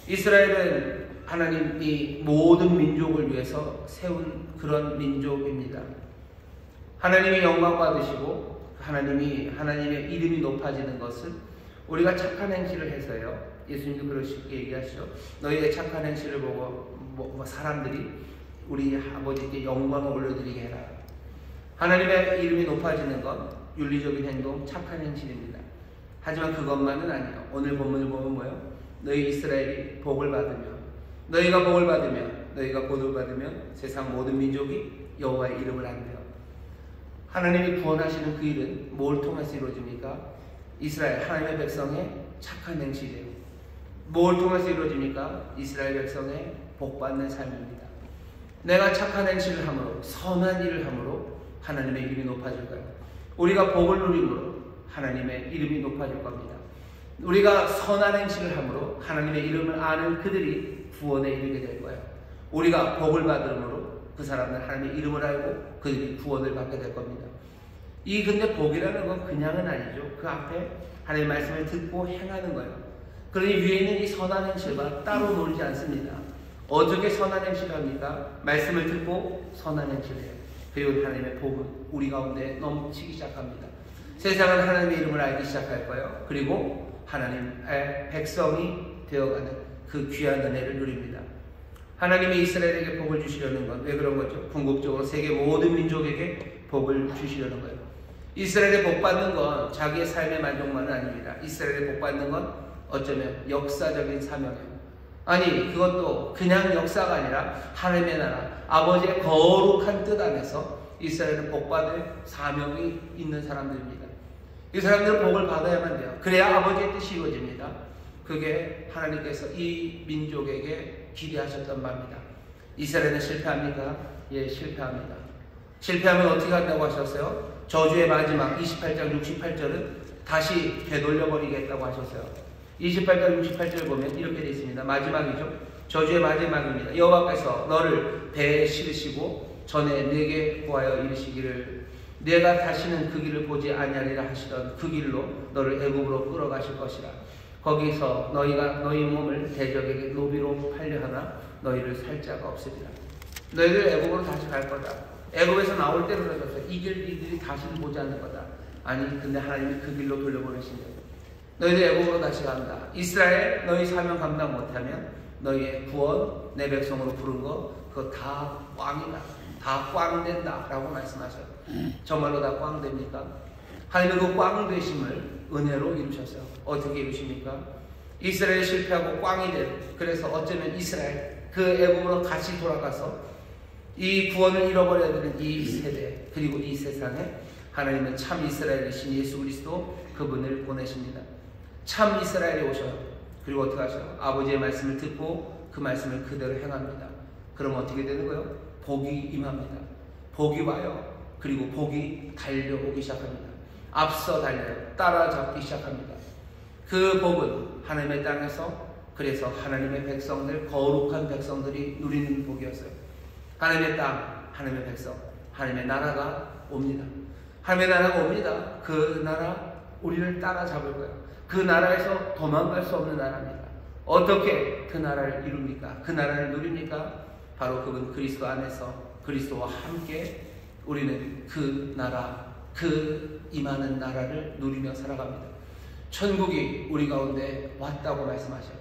이스라엘은 하나님이 모든 민족을 위해서 세운 그런 민족입니다. 하나님이 영광 받으시고 하나님의 이름이 높아지는 것은 우리가 착한 행실을 해서요. 예수님도 그러시게 얘기하시죠. 너희의 착한 행실을 보고 사람들이 우리 아버지께 영광을 올려드리게 해라. 하나님의 이름이 높아지는 것, 윤리적인 행동, 착한 행실입니다. 하지만 그것만은 아니에요. 오늘 본문을 보면 뭐예요? 너희 이스라엘이 복을 받으면, 너희가 복을 받으면 세상 모든 민족이 여호와의 이름을 안대요. 하나님이 구원하시는 그 일은 뭘 통해서 이루어집니까? 이스라엘 하나님의 백성의 착한 행실이에요. 뭘 통해서 이루어집니까? 이스라엘 백성의 복받는 삶입니다. 내가 착한 행실을 함으로, 선한 일을 함으로 하나님의 이름이 높아질 거예요. 우리가 복을 누림으로 하나님의 이름이 높아질 겁니다. 우리가 선한 행실을 함으로 하나님의 이름을 아는 그들이 구원에 이르게 될 거예요. 우리가 복을 받음으로 그 사람들 하나님의 이름을 알고 그들이 구원을 받게 될 겁니다. 근데 복이라는 건 그냥은 아니죠. 그 앞에 하나님의 말씀을 듣고 행하는 거예요. 그러니 위에 있는 이 선한 행실과 따로 놀지 않습니다. 어떻게 선한 행실을 합니까? 말씀을 듣고 선한 행실을 해요. 그리고 하나님의 복은 우리 가운데 넘치기 시작합니다. 세상은 하나님의 이름을 알기 시작할 거예요. 그리고 하나님의 백성이 되어가는 그 귀한 은혜를 누립니다. 하나님이 이스라엘에게 복을 주시려는 건 왜 그런 거죠? 궁극적으로 세계 모든 민족에게 복을 주시려는 거예요. 이스라엘의 복 받는 건 자기의 삶의 만족만은 아닙니다. 이스라엘의 복 받는 건 어쩌면 역사적인 사명이에요. 아니, 그것도 그냥 역사가 아니라 하나님의 나라, 아버지의 거룩한 뜻 안에서 이스라엘은 복받을 사명이 있는 사람들입니다. 이 사람들은 복을 받아야만 돼요. 그래야 아버지의 뜻이 이루어집니다. 그게 하나님께서 이 민족에게 기대하셨던 바입니다. 이스라엘은 실패합니까? 예, 실패합니다. 실패하면 어떻게 한다고 하셨어요? 저주의 마지막 28장 68절은 다시 되돌려버리겠다고 하셨어요. 28장 68절 보면 이렇게 되어 있습니다. 마지막이죠. 저주의 마지막입니다. 여호와께서 너를 배에 실으시고 전에 내게 구하여 이르시기를 내가 다시는 그 길을 보지 아니하리라 하시던 그 길로 너를 애굽으로 끌어가실 것이라. 거기서 너희가 너희 몸을 대적에게 노비로 팔려 하나 너희를 살 자가 없으리라. 너희들 애굽으로 다시 갈 거다. 애굽에서 나올 때로 그러셨어요. 이 길 이들이 다시는 보지 않을 거다. 아니, 근데 하나님이 그 길로 돌려보내신대요. 너희들 애굽으로 다시 간다. 이스라엘, 너희 사명 감당 못하면 너희의 구원, 내 백성으로 부른 거 그거 다 꽝이다. 다 꽝된다 라고 말씀하셔요. 정말로 다 꽝됩니까? 하나님은 그 꽝되심을 은혜로 이루셨어요. 어떻게 이루십니까? 이스라엘이 실패하고 꽝이 된, 그래서 어쩌면 이스라엘 그 애굽으로 다시 돌아가서 이 구원을 잃어버려야 되는 이 세대, 그리고 이 세상에 하나님은 참 이스라엘이신 예수 그리스도 그분을 보내십니다. 참 이스라엘이 오셔요. 그리고 어떻게 하셔요? 아버지의 말씀을 듣고 그 말씀을 그대로 행합니다. 그럼 어떻게 되는 거예요? 복이 임합니다. 복이 와요. 그리고 복이 달려오기 시작합니다. 앞서 달려요. 따라잡기 시작합니다. 그 복은 하나님의 땅에서, 그래서 하나님의 백성들, 거룩한 백성들이 누리는 복이었어요. 하나님의 땅, 하나님의 백성, 하나님의 나라가 옵니다. 하나님의 나라가 옵니다. 그 나라 우리를 따라잡을 거예요. 그 나라에서 도망갈 수 없는 나라입니다. 어떻게 그 나라를 이룹니까? 그 나라를 누립니까? 바로 그분 그리스도 안에서 그리스도와 함께 우리는 그 나라, 그 임하는 나라를 누리며 살아갑니다. 천국이 우리 가운데 왔다고 말씀하셔요.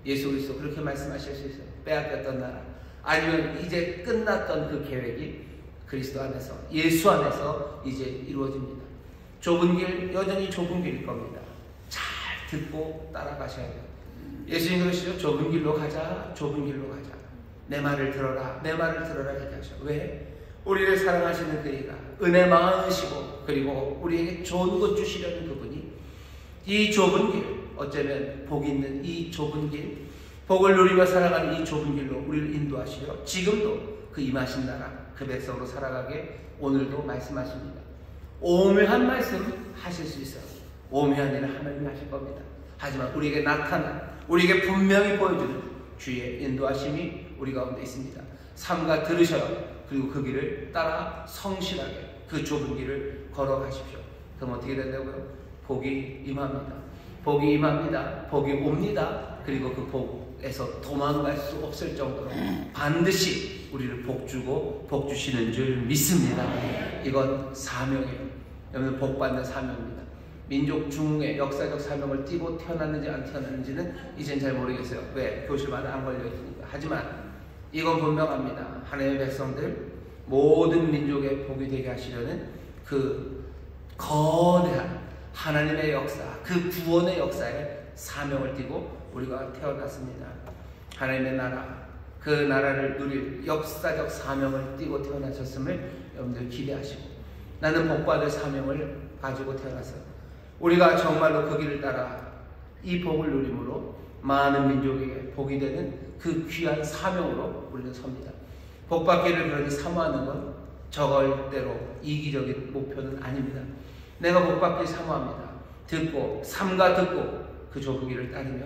예수 그리스도 그렇게 말씀하실 수 있어요. 빼앗겼던 나라, 아니면 이제 끝났던 그 계획이 그리스도 안에서, 예수 안에서 이제 이루어집니다. 좁은 길, 여전히 좁은 길일 겁니다. 잘 듣고 따라가셔야 돼요. 예수님 그러시죠. 좁은 길로 가자, 좁은 길로 가자. 내 말을 들어라, 내 말을 들어라 얘기하셔. 왜? 우리를 사랑하시는 그이가 은혜 많으시고, 그리고 우리에게 좋은 것 주시려는 그분이 이 좁은 길, 어쩌면 복 있는 이 좁은 길, 복을 누리며 살아가는 이 좁은 길로 우리를 인도하시려 지금도 그 임하신 나라, 그 백성으로 살아가게 오늘도 말씀하십니다. 오묘한 말씀 하실 수 있어요. 오묘한 일을 하나님이 하실 겁니다. 하지만 우리에게 나타난, 우리에게 분명히 보여주는 주의 인도하심이 우리 가운데 있습니다. 삼가 들으셔야 그리고 그 길을 따라 성실하게 그 좁은 길을 걸어가십시오. 그럼 어떻게 된다고요? 복이 임합니다. 복이 임합니다. 복이 옵니다. 그리고 그 복에서 도망갈 수 없을 정도로 반드시 우리를 복주고 복주시는 줄 믿습니다. 이건 사명이에요. 여러분, 복받는 사명입니다. 민족 중흥의 역사적 사명을 띠고 태어났는지 안 태어났는지는 이젠 잘 모르겠어요. 왜? 교실마다 안 걸려있으니까. 하지만 이건 분명합니다. 하나님의 백성들, 모든 민족의 복이 되게 하시려는 그 거대한 하나님의 역사, 그 구원의 역사에 사명을 띠고 우리가 태어났습니다. 하나님의 나라, 그 나라를 누릴 역사적 사명을 띠고 태어나셨음을 여러분들 기대하시고, 나는 복받을 사명을 가지고 태어났어요. 우리가 정말로 그 길을 따라 이 복을 누림으로 많은 민족에게 복이 되는 그 귀한 사명으로 우리는 섭니다. 복받기를 그러니 사모하는 건 저걸대로 이기적인 목표는 아닙니다. 내가 복받기 사모합니다. 듣고 삼가 듣고 그 좁은 길을 따르며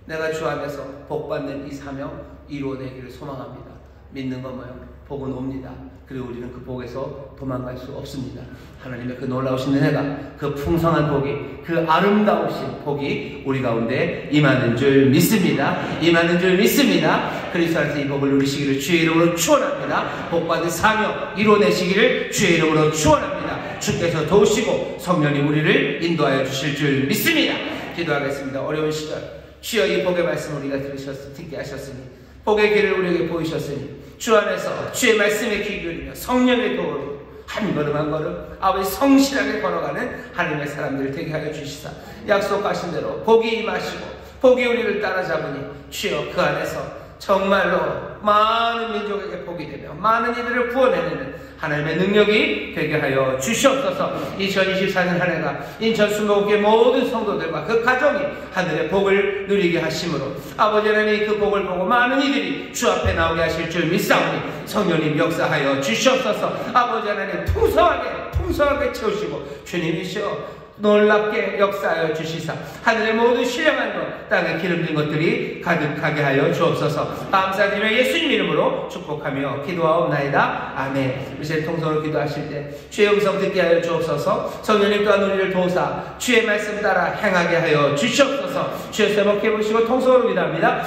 내가 주 안에서 복받는 이 사명 이루어내기를 소망합니다. 믿는 건 뭐예요? 복은 옵니다. 그리고 우리는 그 복에서 도망갈 수 없습니다. 하나님의 그 놀라우신 은혜가, 그 풍성한 복이, 그 아름다우신 복이 우리 가운데 임하는 줄 믿습니다. 임하는 줄 믿습니다. 그리스도 안에서 이 복을 누리시기를 주의 이름으로 축원합니다. 복받은 사명 이루어내시기를 주의 이름으로 축원합니다. 주께서 도우시고 성령이 우리를 인도하여 주실 줄 믿습니다. 기도하겠습니다. 어려운 시절 주여 이 복의 말씀을 우리가 듣게 하셨으니, 복의 길을 우리에게 보이셨으니 주 안에서 주의 말씀에 귀 기울이며 성령의 도움으로 한 걸음 한 걸음 아버지 성실하게 걸어가는 하나님의 사람들 되게 하여 주시사, 약속하신 대로 복이 임하시고 복이 우리를 따라잡으니 주여 그 안에서 정말로 많은 민족에게 복이 되며 많은 이들을 구원해내는 하나님의 능력이 되게 하여 주시옵소서. 2024년 한 해가 인천 순복음교회 모든 성도들과 그 가정이 하늘의 복을 누리게 하심으로 아버지 하나님 그 복을 보고 많은 이들이 주 앞에 나오게 하실 줄 믿사오니 성령님 역사하여 주시옵소서. 아버지 하나님 풍성하게 채우시고 주님이시여 놀랍게 역사하여 주시사 하늘의 모든 신령한 것, 땅에 기름진 것들이 가득하게 하여 주옵소서. 감사드리며 예수님 이름으로 축복하며 기도하옵나이다. 아멘. 이제 통성으로 기도하실 때 주의 음성 듣게 하여 주옵소서. 성령님 또한 우리를 도우사 주의 말씀 따라 행하게 하여 주시옵소서. 주의 세목해 보시고 통성으로 기도합니다.